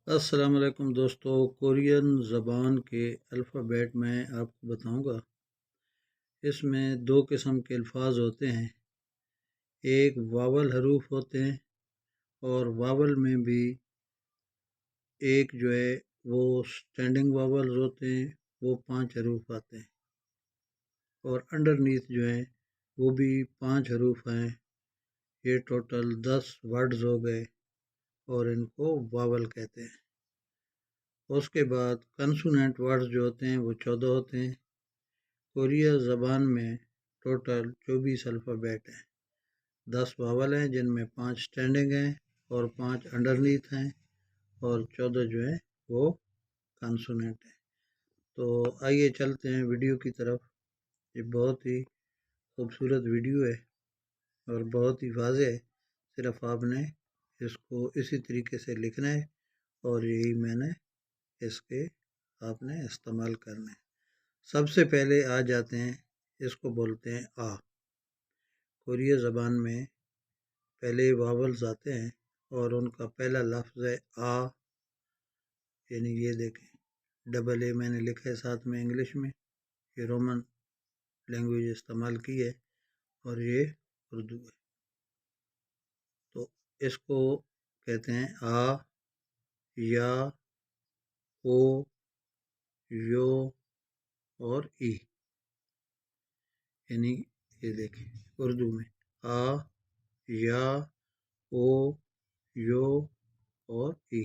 السلام علیکم دوستو، کورین زبان کے الفابیٹ میں آپ کو بتاؤں گا۔ اس میں دو قسم کے الفاظ ہوتے ہیں، ایک واول حروف ہوتے ہیں اور واول میں بھی ایک جو ہے وہ سٹینڈنگ واولز ہوتے ہیں، وہ 5 حروف آتے ہیں، اور انڈرنیتھ جو ہے وہ بھی 5 حروف ہیں۔ یہ ٹوٹل 10 ورڈز ہو گئے اور ان کو واول کہتے ہیں۔ اس کے بعد کنسوننٹ ورڈز جو ہوتے ہیں وہ 14 ہوتے ہیں۔ کوریا زبان میں ٹوٹل 24 الفابیٹ ہیں، 10 واول ہیں جن میں 5 سٹینڈنگ ہیں اور 5 انڈرنیتھ ہیں، اور 14 جو ہیں وہ کنسوننٹ ہیں۔ تو آئیے چلتے ہیں ویڈیو کی طرف۔ یہ بہت ہی خوبصورت ویڈیو ہے اور بہت ہی واضح ہے، صرف آپ نے اس کو اسی طریقے سے لکھنا ہے اور یہی میں نے اس کے آپ نے استعمال کرنا ہے۔ سب سے پہلے آ جاتے ہیں، اس کو بولتے ہیں آ۔ کوریا زبان میں پہلے واولز آتے ہیں اور ان کا پہلا لفظ ہے آ، یعنی یہ دیکھیں ڈبل اے میں نے لکھا ہے ساتھ میں انگلش میں، یہ رومن لینگویج استعمال کی ہے اور یہ اردو ہے۔ تو اس کو کہتے ہیں آ، یا، او، یو اور ای، یعنی یہ دیکھیں اردو میں آ، یا، او، یو اور ای۔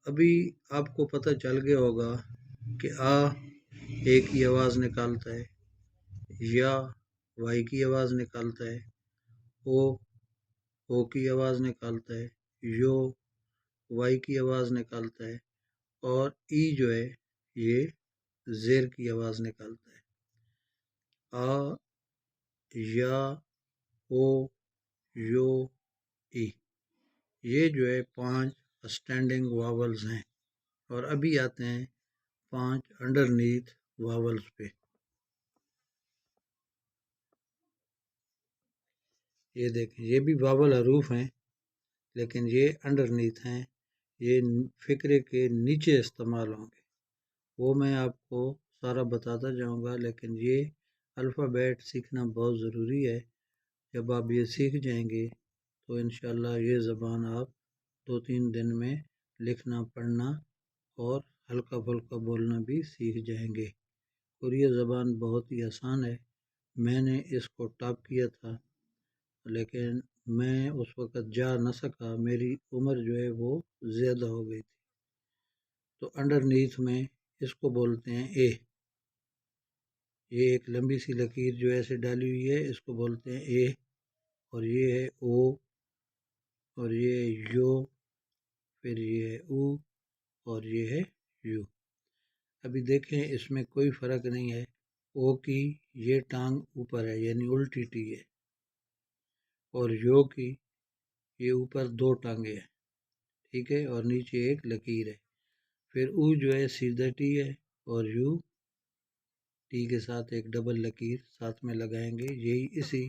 ابھی آپ کو پتہ چل گیا ہوگا کہ آ ایک کی آواز نکالتا ہے، یا وائی کی آواز نکالتا ہے، او کی آواز نکالتا ہے، یو وائی کی آواز نکالتا ہے، اور ای جو ہے یہ زیر کی آواز نکالتا ہے۔ آ، یا، او، یو، ای، یہ جو ہے 5 اسٹینڈنگ واولز ہیں، اور ابھی آتے ہیں 5 انڈرنیتھ واولز پہ۔ یہ دیکھیں یہ بھی واول حروف ہیں لیکن یہ انڈرنیتھ ہیں، یہ فقرے کے نیچے استعمال ہوں گے، وہ میں آپ کو سارا بتاتا جاؤں گا، لیکن یہ الفابیٹ سیکھنا بہت ضروری ہے۔ جب آپ یہ سیکھ جائیں گے تو انشاءاللہ یہ زبان آپ 2-3 دن میں لکھنا پڑھنا اور ہلکا پھلکا بولنا بھی سیکھ جائیں گے۔ کوریا زبان بہت ہی آسان ہے، میں نے اس کو ٹاپ کیا تھا لیکن میں اس وقت جا نہ سکا، میری عمر جو ہے وہ زیادہ ہو گئی تھی۔ تو انڈرنیتھ میں اس کو بولتے ہیں اے، یہ ایک لمبی سی لکیر جو ایسے ڈالی ہوئی ہے اس کو بولتے ہیں اے، اور یہ ہے او، اور یہ ہے یو، پھر یہ ہے او، اور یہ ہے یو۔ ابھی دیکھیں اس میں کوئی فرق نہیں ہے، او کی یہ ٹانگ اوپر ہے یعنی الٹی ٹی ہے، اور یو کی یہ اوپر 2 ٹانگیں ہیں، ٹھیک ہے، اور نیچے ایک لکیر ہے۔ پھر او جو ہے سیدھا ٹی ہے، اور یو ٹی کے ساتھ ایک ڈبل لکیر ساتھ میں لگائیں گے، یہی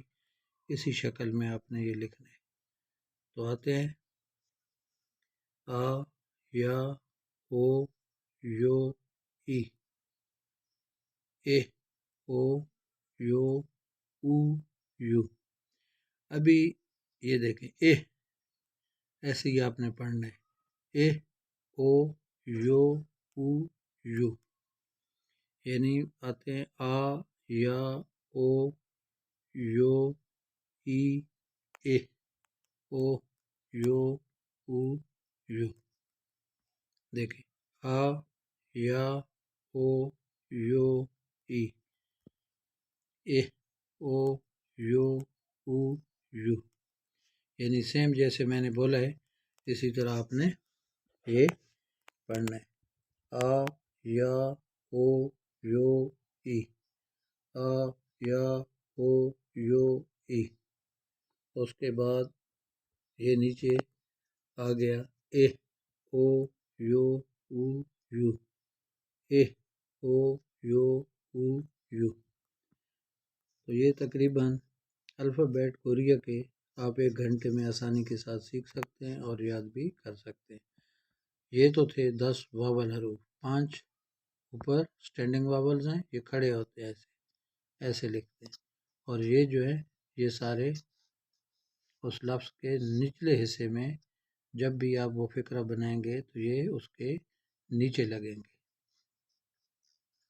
اسی شکل میں آپ نے یہ لکھنا ہے۔ تو آتے ہیں آ، یا، او، یو، ای، اے، او، یو، او، یو۔ ابھی یہ دیکھیں اے، ایسے ہی آپ نے پڑھنا ہے، اے، او، یو، او، یو، یعنی آتے ہیں آ، یا، او، یو، ای، اے، او، یو، او، یو۔ دیکھیں آ، یا، او، یو، ای، اے، او، یو، او، یو، یعنی سیم جیسے میں نے بولا ہے اسی طرح آپ نے یہ پڑھنا ہے، آ، یا، او، یو، ای، آ، یا، او، یو، ای۔ اس کے بعد یہ نیچے آ گیا اے، او، یو، او، یو، اے، او، یو، او، یو۔ تو یہ تقریباً الفابیٹ کوریا کے آپ 1 گھنٹے میں آسانی کے ساتھ سیکھ سکتے ہیں اور یاد بھی کر سکتے ہیں۔ یہ تو تھے 10 واول حروف۔ 5 اوپر اسٹینڈنگ واولز ہیں، یہ کھڑے ہوتے ہیں، ایسے لکھتے ہیں۔ اور یہ جو ہے یہ سارے اس لفظ کے نچلے حصے میں جب بھی آپ وہ فقرہ بنائیں گے تو یہ اس کے نیچے لگیں گے۔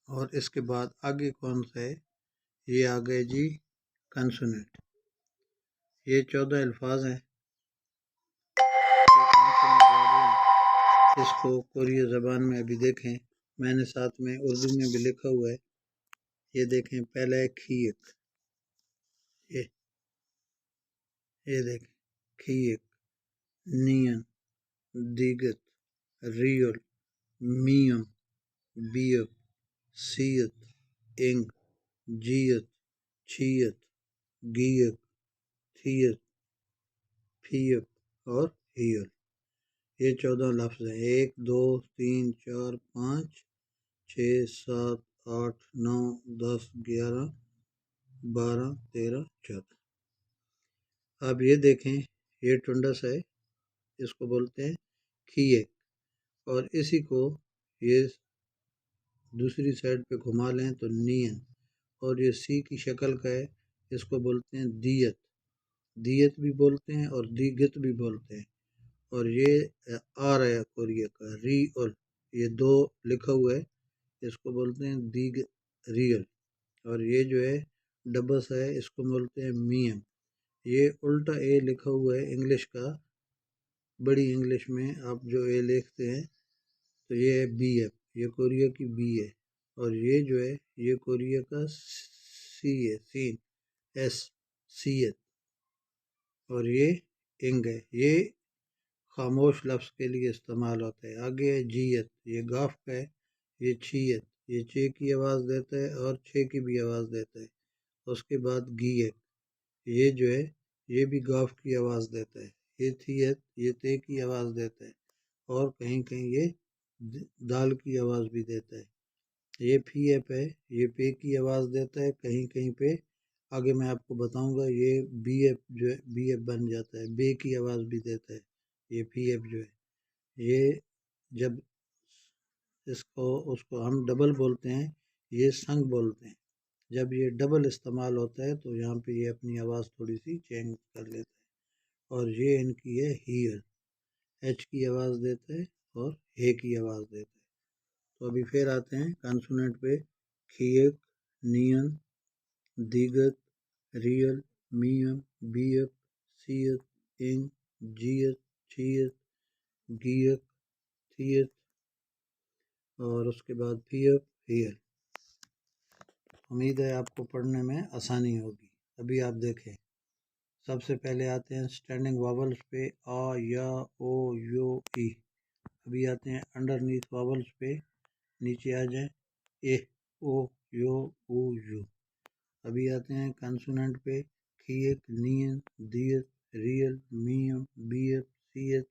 اور اس کے بعد آگے کون سا ہے؟ یہ آ گئے جی کنسوننٹ۔ یہ 14 الفاظ ہیں۔ اس کو کوریہ زبان میں ابھی دیکھیں، میں نے ساتھ میں اردو میں بھی لکھا ہوا ہے، یہ دیکھیں۔ پہلا ہے کھیک، یہ دیکھیں کھیک، نین، دیگت، ریل، میم، بیپ، سیت، انگ، جیت، چھیت، گیت، تھیت، پھیت اور ہیل۔ یہ 14 لفظ ہیں۔ 1 2 3 4 5 6 7 8 9 10 11 12 13 14۔ اب یہ دیکھیں، یہ ٹنڈس ہے، اس کو بولتے ہیں کھیک، اور اسی کو یہ دوسری سائڈ پہ گھما لیں تو نین، اور یہ سی کی شکل کا ہے، اس کو بولتے ہیں دیت، دیت بھی بولتے ہیں اور دیگت بھی بولتے ہیں۔ اور یہ آ رہا ہے کوریہ کا ری اول، یہ 2 لکھا ہوا ہے، اس کو بولتے ہیں دیگ ریل۔ اور یہ جو ہے ڈبس ہے، اس کو بولتے ہیں میم۔ یہ الٹا اے لکھا ہوا ہے انگلش کا، بڑی انگلش میں آپ جو اے لکھتے ہیں تو یہ ہے بی ایف، یہ کوریہ کی بی ہے۔ اور یہ جو ہے یہ کوریہ کا سی ہے، سین، ایس، سیت۔ اور یہ انگ ہے، یہ خاموش لفظ کے لیے استعمال ہوتا ہے۔ آگے ہے جیت، یہ گاف کا ہے، یہ چھیت، یہ چے کی آواز دیتا ہے اور چھے کی بھی آواز دیتا ہے۔ اس کے بعد گیت، یہ جو ہے یہ بھی گاف کی آواز دیتا ہے۔ یہ تھیت، یہ تے کی آواز دیتا ہے، اور کہیں کہیں یہ دال کی آواز بھی دیتا ہے۔ یہ پھی ایپ ہے، یہ پے کی آواز دیتا ہے، کہیں کہیں پہ آگے میں آپ کو بتاؤں گا یہ بی ایف جو ہے بی ایف بن جاتا ہے، بے کی آواز بھی دیتا ہے۔ یہ پھی ایف جو ہے یہ جب اس کو ہم ڈبل بولتے ہیں، یہ سنگ بولتے ہیں۔ جب یہ ڈبل استعمال ہوتا ہے تو یہاں پہ یہ اپنی آواز تھوڑی سی چینج کر لیتا ہے۔ اور یہ ان کی ہے ہیل، ایچ کی آواز دیتا ہے اور ہے کی آواز دیتا ہے۔ تو ابھی پھر آتے ہیں کانسوننٹ پہ۔ کھیک، نین، دیگت، ریل، میم، بیپ، سیت، انگ، جیت، چھیت، گیت، تھیت، اور اس کے بعد پھیت، ہیل۔ امید ہے آپ کو پڑھنے میں آسانی ہوگی۔ ابھی آپ دیکھیں، سب سے پہلے آتے ہیں اسٹینڈنگ واولز پہ، آ، یا، او، یو، ای۔ ابھی آتے ہیں انڈر نیتھ واولز پہ، نیچے آ جائیں، اے، او، یو، او، یو۔ ابھی آتے ہیں کنسوننٹ پہ، کھیک، نین، دیت، ریل، میم، بیت، سیت،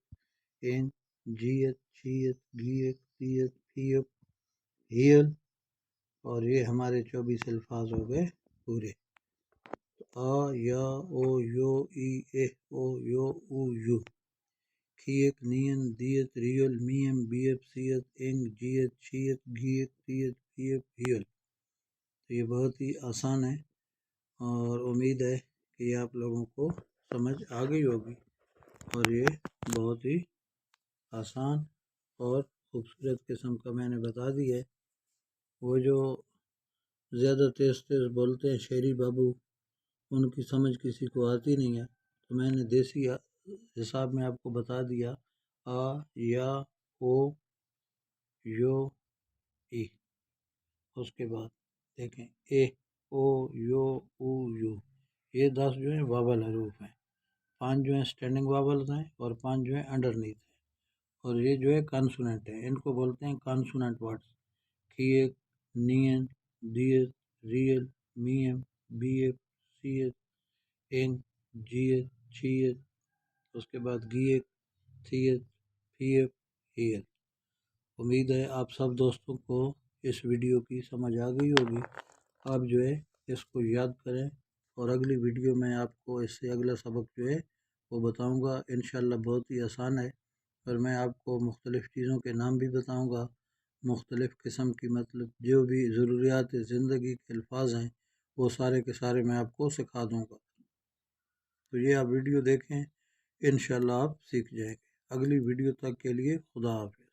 انگ، جیت، چھیت، گیت، تیت، پھیت، ہیل۔ اور یہ ہمارے 24 الفاظ ہو گئے پورے۔ آ، یا، او، یو، ای، اے، او، یو، او، یو۔ کھیک، نین، دیت، ریل، میم، بیت، سیت، انگ، جیت، چھیت، گیت، تیت، پھیت، ہیل۔ تو یہ بہت ہی آسان ہے، اور امید ہے کہ یہ آپ لوگوں کو سمجھ آ گئی ہوگی۔ اور یہ بہت ہی آسان اور خوبصورت قسم کا میں نے بتا دی ہے۔ وہ جو زیادہ تیز تیز بولتے ہیں شہری بابو، ان کی سمجھ کسی کو آتی نہیں ہے، تو میں نے دیسی حساب میں آپ کو بتا دیا، آ، یا، او، یو، ای۔ اس کے بعد دیکھیں اے، او، یو، او، یو۔ یہ 10 جو ہیں واول حروف ہیں، 5 جو ہیں اسٹینڈنگ واولز ہیں اور 5 جو ہیں انڈر نیتھ ہیں۔ اور یہ جو ہے کانسوننٹ ہے، ان کو بولتے ہیں کانسوننٹ ورڈز۔ کھیک، نین، دیت، ریل، میم، بیت، سیت، انگ، جیت، چھیت، اس کے بعد گیت، تھیت، پھیت، ہیل۔ امید ہے آپ سب دوستوں کو اس ویڈیو کی سمجھ آ گئی ہوگی۔ آپ جو ہے اس کو یاد کریں اور اگلی ویڈیو میں آپ کو اس سے اگلا سبق جو ہے وہ بتاؤں گا انشاءاللہ۔ بہت ہی آسان ہے، اور میں آپ کو مختلف چیزوں کے نام بھی بتاؤں گا، مختلف قسم کی مطلب جو بھی ضروریات زندگی کے الفاظ ہیں وہ سارے کے سارے میں آپ کو سکھا دوں گا۔ تو یہ آپ ویڈیو دیکھیں، انشاءاللہ آپ سیکھ جائیں گے۔ اگلی ویڈیو تک کے لیے خدا حافظ۔